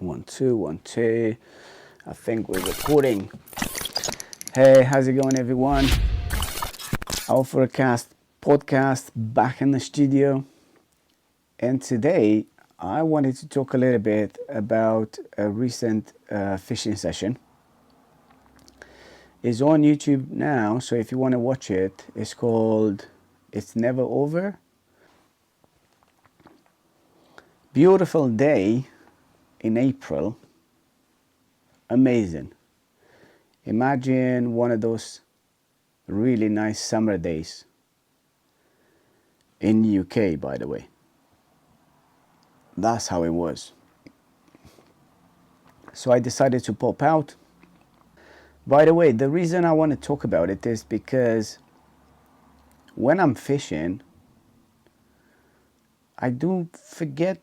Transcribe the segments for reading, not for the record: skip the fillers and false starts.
1 2 1 2. I think we're recording. Hey, how's it going, everyone? Overcast podcast back in the studio, and today I wanted to talk a little bit about a recent fishing session. It's on YouTube now, so if you want to watch it, it's called It's Never Over. Beautiful day in April. Amazing. Imagine one of those really nice summer days in the UK, by the way. That's how it was. So I decided to pop out. By the way, the reason I want to talk about it is because when I'm fishing, I do forget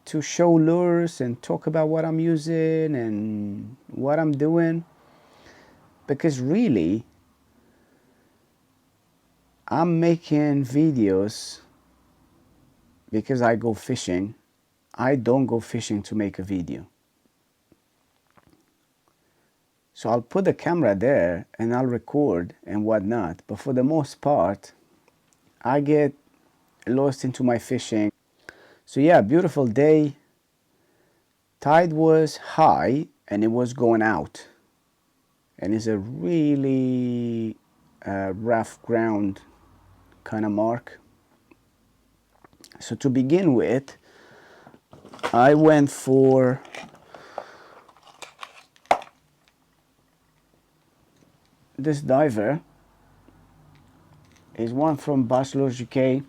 to show lures and talk about what I'm using and what I'm doing, because really I'm making videos because I go fishing. I don't go fishing to make a video. So I'll put the camera there and I'll record and whatnot, but for the most part I get lost into my fishing. So yeah, beautiful day. Tide was high and it was going out, and it's a really rough ground kind of mark. So to begin with, I went for this diver. Is one from Bass Lures UK.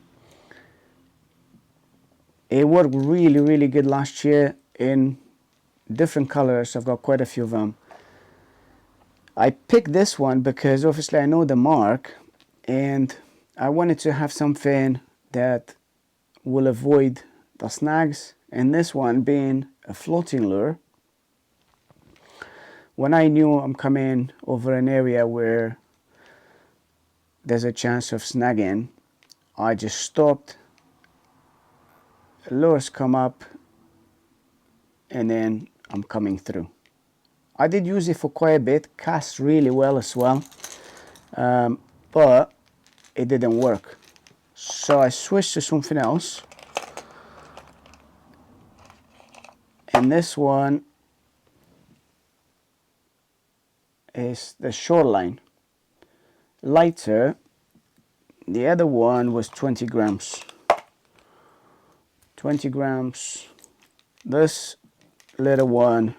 It worked really good last year in different colors. I've got quite a few of them. I picked this one because obviously I know the mark, and I wanted to have something that will avoid the snags, and this one being a floating lure. When I knew I'm coming over an area where there's a chance of snagging, I just stopped, lures come up, and then I'm coming through. I did use it for quite a bit, cast really well as well, but it didn't work. So I switched to something else, and this one is the Shoreline, lighter. The other one was 20 grams. 20 grams. This little one,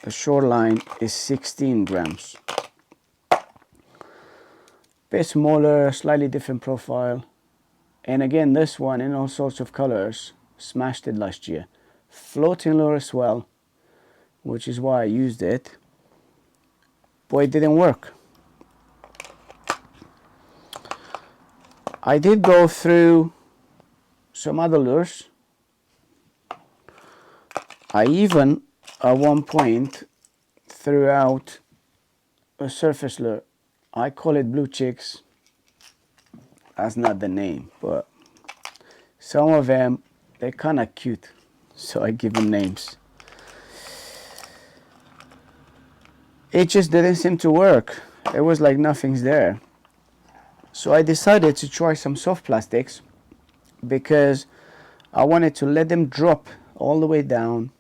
the Shoreline, is 16 grams. Bit smaller, slightly different profile. And again, this one in all sorts of colors, smashed it last year. Floating lure as well, which is why I used it. But it didn't work. I did go through some other lures. I even at one point threw out a surface lure. I call it Blue Chicks. That's not the name, but some of them, they're kind of cute, so I give them names. It just didn't seem to work. It was like nothing's there. So I decided to try some soft plastics because I wanted to let them drop all the way down.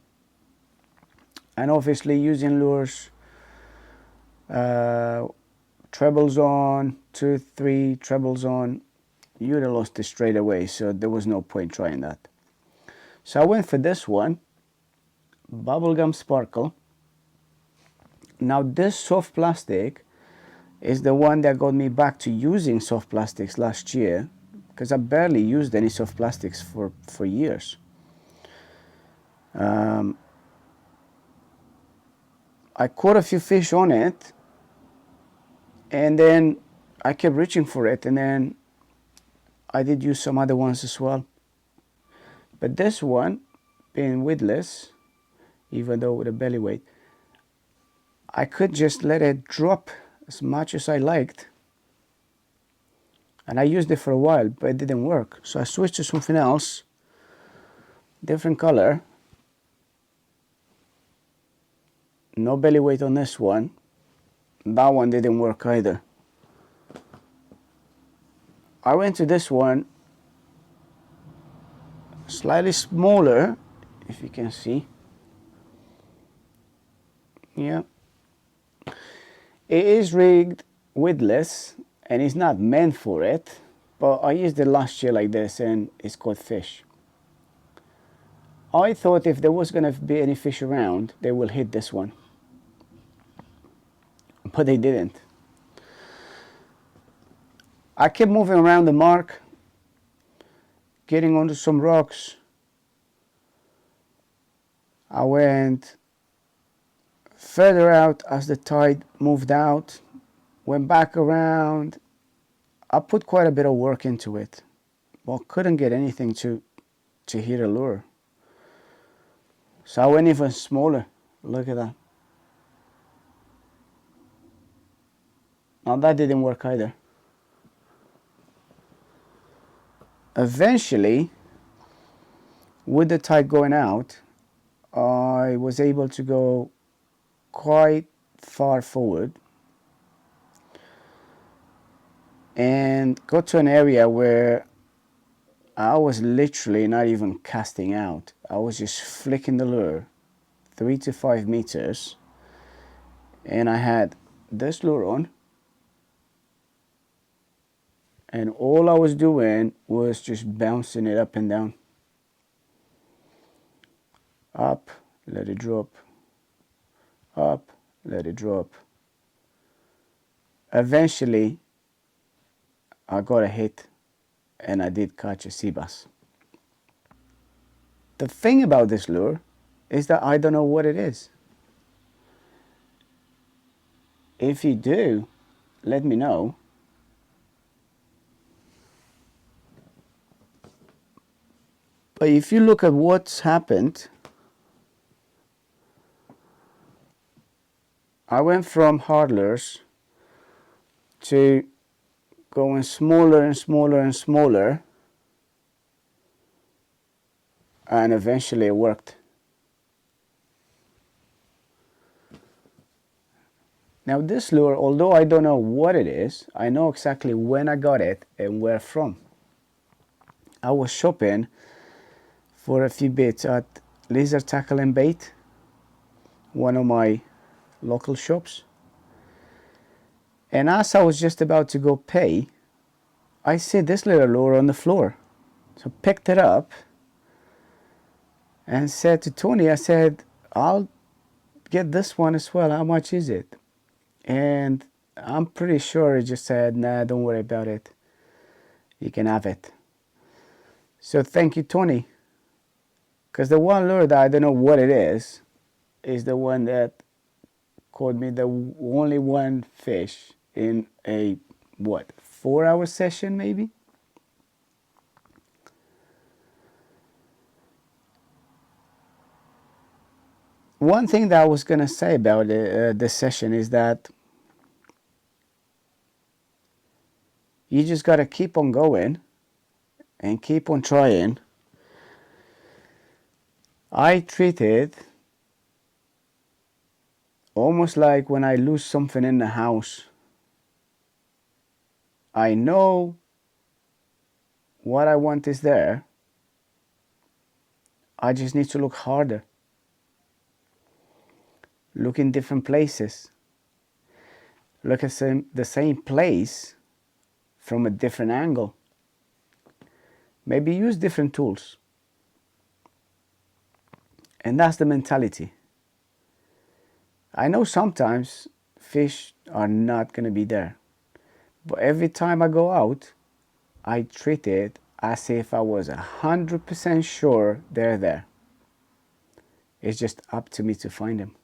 And obviously using lures, trebles on, 2, 3 trebles on, you'd have lost it straight away, so there was no point trying that. So I went for this one, Bubblegum Sparkle. Now this soft plastic is the one that got me back to using soft plastics last year, because I barely used any soft plastics for years. I caught a few fish on it, and then I kept reaching for it, and then I did use some other ones as well. But this one, being weedless, even though with a belly weight, I could just let it drop as much as I liked. And I used it for a while, but it didn't work. So I switched to something else, different color. No belly weight on this one. That one didn't work either. I went to this one, slightly smaller, if you can see. Yeah. It is rigged widless and it's not meant for it, but I used it last year like this and it's caught fish. I thought if there was going to be any fish around, they will hit this one, but they didn't. I kept moving around the mark, getting onto some rocks. I went further out as the tide moved out, went back around. I put quite a bit of work into it, but couldn't get anything to hit a lure. So I went even smaller. Look at that. Now that didn't work either. Eventually, with the tide going out, I was able to go quite far forward and got to an area where I was literally not even casting out. I was just flicking the lure 3 to 5 meters, and I had this lure on, and all I was doing was just bouncing it up and down. Up, let it drop. Up, let it drop. Eventually, I got a hit, and I did catch a sea bass. The thing about this lure is that I don't know what it is. If you do, let me know. But if you look at what's happened, I went from hard lures to going smaller and smaller and smaller, and eventually it worked. Now this lure, although I don't know what it is, I know exactly when I got it and where from. I was shopping for a few bits at Lizard Tackle and Bait, one of my local shops. And as I was just about to go pay, I see this little lure on the floor. So picked it up and said to Tony, I said, I'll get this one as well. How much is it? And I'm pretty sure he just said, nah, don't worry about it. You can have it. So thank you, Tony. Because the one lure that I don't know what it is the one that caught me the only one fish in a, 4-hour session maybe? One thing that I was going to say about this session is that you just got to keep on going and keep on trying. I treat it almost like when I lose something in the house. I know what I want is there. I just need to look harder. Look in different places. Look at the same place from a different angle. Maybe use different tools. And that's the mentality. I know sometimes fish are not going to be there. But every time I go out, I treat it as if I was 100% sure they're there. It's just up to me to find them.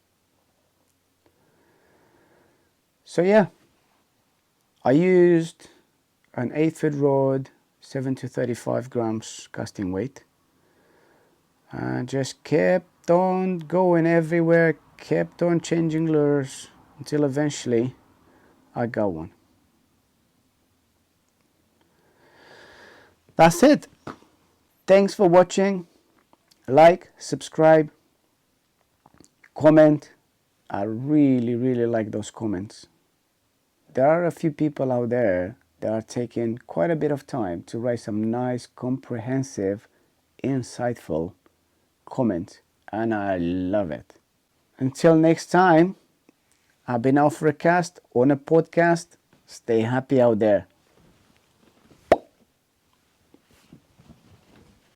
So yeah, I used an 8-foot rod, 7 to 35 grams casting weight, and just kept on going everywhere, kept on changing lures until eventually I got one. That's it. Thanks for watching. Like, subscribe, comment, I really, really like those comments. There are a few people out there that are taking quite a bit of time to write some nice, comprehensive, insightful comments, and I love it. Until next time, I've been Alfrecast on a podcast. Stay happy out there.